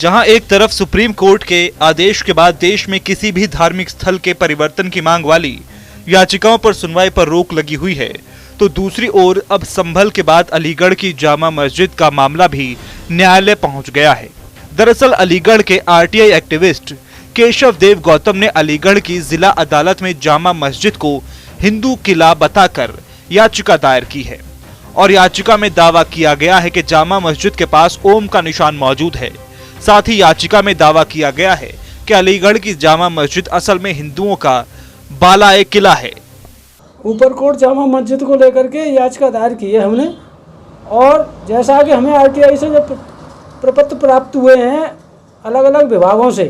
जहां एक तरफ सुप्रीम कोर्ट के आदेश के बाद देश में किसी भी धार्मिक स्थल के परिवर्तन की मांग वाली याचिकाओं पर सुनवाई पर रोक लगी हुई है, तो दूसरी ओर अब संभल के बाद अलीगढ़ की जामा मस्जिद का मामला भी न्यायालय पहुंच गया है। दरअसल अलीगढ़ के आरटीआई एक्टिविस्ट केशव देव गौतम ने अलीगढ़ की जिला अदालत में जामा मस्जिद को हिंदू किला बताकर याचिका दायर की है और याचिका में दावा किया गया है कि जामा मस्जिद के पास ओम का निशान मौजूद है। साथ ही याचिका में दावा किया गया है कि अलीगढ़ की जामा मस्जिद असल में हिंदुओं का बाला-ए किला है। ऊपर कोर्ट जामा मस्जिद को लेकर के याचिका दायर की है हमने, और जैसा कि हमें आरटीआई से जो प्रपत्र प्राप्त हुए हैं अलग अलग विभागों से,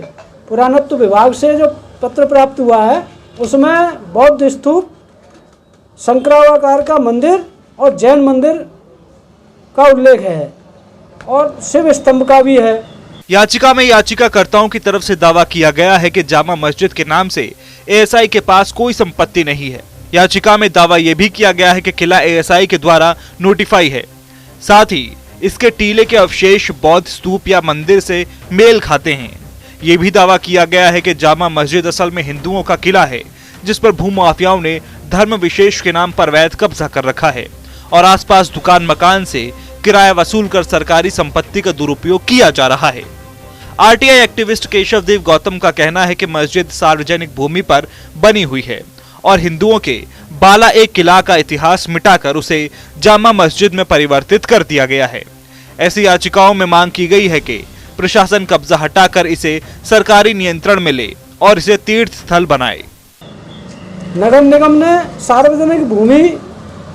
पुरातत्व विभाग से जो पत्र प्राप्त हुआ है उसमें बौद्ध स्तूप, शंकराकार का मंदिर और जैन मंदिर का उल्लेख है और शिव स्तंभ का भी है। याचिका में याचिकाकर्ताओं की तरफ से दावा किया गया है कि जामा मस्जिद के नाम से एएसआई के पास कोई संपत्ति नहीं है। याचिका में दावा यह भी किया गया है कि किला एएसआई के द्वारा नोटिफाई है। साथ ही इसके टीले के अवशेष बौद्ध स्तूप या मंदिर से मेल खाते हैं। ये भी दावा किया गया है कि जामा मस्जिद असल में हिंदुओं का किला है, जिस पर भूमाफियाओं ने धर्म विशेष के नाम पर अवैध कब्जा कर रखा है और आसपास दुकान मकान से किराया वसूल कर सरकारी संपत्ति का दुरुपयोग किया जा रहा है। आरटीआई एक्टिविस्ट केशव देव गौतम का कहना है कि मस्जिद सार्वजनिक भूमि पर बनी हुई है और हिंदुओं के बाला-ए किला का इतिहास मिटाकर उसे जामा मस्जिद में परिवर्तित कर दिया गया है। ऐसी याचिकाओं में मांग की गई है कि प्रशासन कब्जा हटाकर इसे सरकारी नियंत्रण में ले और इसे तीर्थ स्थल बनाए। नगर निगम ने सार्वजनिक भूमि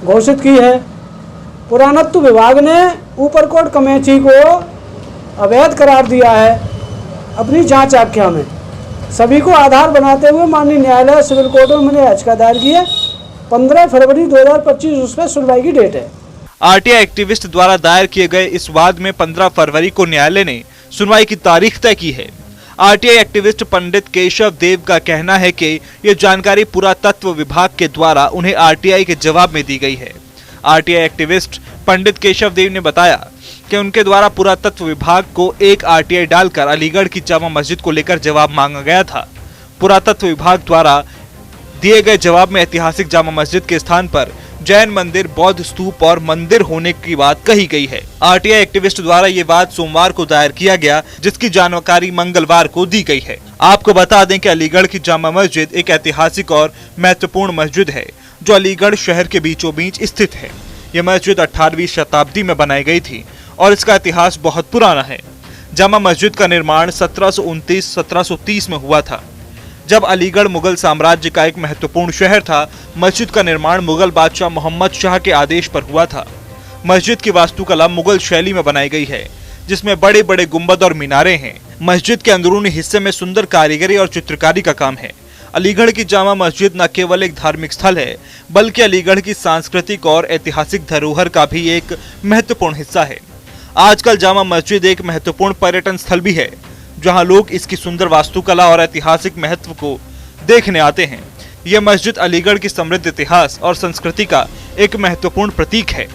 घोषित की है। पुरातत्व विभाग ने ऊपर कोर्ट कमेटी को अवैध करार दिया है अपनी जांच आख्या में। सभी को आधार बनाते हुए माननीय न्यायालय सिविल कोर्ट में मैंने याचिका दायर की है। 15 फरवरी 2025 उसमें सुनवाई की डेट है। आरटीआई एक्टिविस्ट द्वारा दायर किए गए इस वाद में 15 फरवरी को न्यायालय ने सुनवाई की तारीख तय की है। आरटीआई एक्टिविस्ट पंडित केशव देव का कहना है कि यह जानकारी पुरातत्व विभाग के द्वारा उन्हें आरटीआई के जवाब में दी गई है। आरटीआई एक्टिविस्ट पंडित केशव देव ने बताया कि उनके द्वारा पुरातत्व विभाग को एक आरटीआई डालकर अलीगढ़ की जामा मस्जिद को लेकर जवाब मांगा गया था। पुरातत्व विभाग द्वारा दिए गए जवाब में ऐतिहासिक जामा मस्जिद के स्थान पर जैन मंदिर, बौद्ध स्तूप और मंदिर होने की बात कही गई है। आरटीआई एक्टिविस्ट द्वारा ये वाद सोमवार को दायर किया गया, जिसकी जानकारी मंगलवार को दी गई है। आपको बता दें कि अलीगढ़ की जामा मस्जिद एक ऐतिहासिक और महत्वपूर्ण मस्जिद है जो अलीगढ़ शहर के बीचों बीच स्थित है। यह मस्जिद 18वीं शताब्दी में बनाई गई थी और इसका इतिहास बहुत पुराना है। जामा मस्जिद का निर्माण 1729-1730 में हुआ था, जब अलीगढ़ मुगल साम्राज्य का एक महत्वपूर्ण शहर था। मस्जिद का निर्माण मुगल बादशाह मोहम्मद शाह के आदेश पर हुआ था। मस्जिद की वास्तुकला मुगल शैली में बनाई गई है, जिसमें बड़े बड़े गुंबद और मीनारे हैं। मस्जिद के अंदरूनी हिस्से में सुंदर कारीगरी और चित्रकारी का काम है। अलीगढ़ की जामा मस्जिद न केवल एक धार्मिक स्थल है, बल्कि अलीगढ़ की सांस्कृतिक और ऐतिहासिक धरोहर का भी एक महत्वपूर्ण हिस्सा है। आजकल जामा मस्जिद एक महत्वपूर्ण पर्यटन स्थल भी है, जहां लोग इसकी सुंदर वास्तुकला और ऐतिहासिक महत्व को देखने आते हैं। यह मस्जिद अलीगढ़ की समृद्ध इतिहास और संस्कृति का एक महत्वपूर्ण प्रतीक है।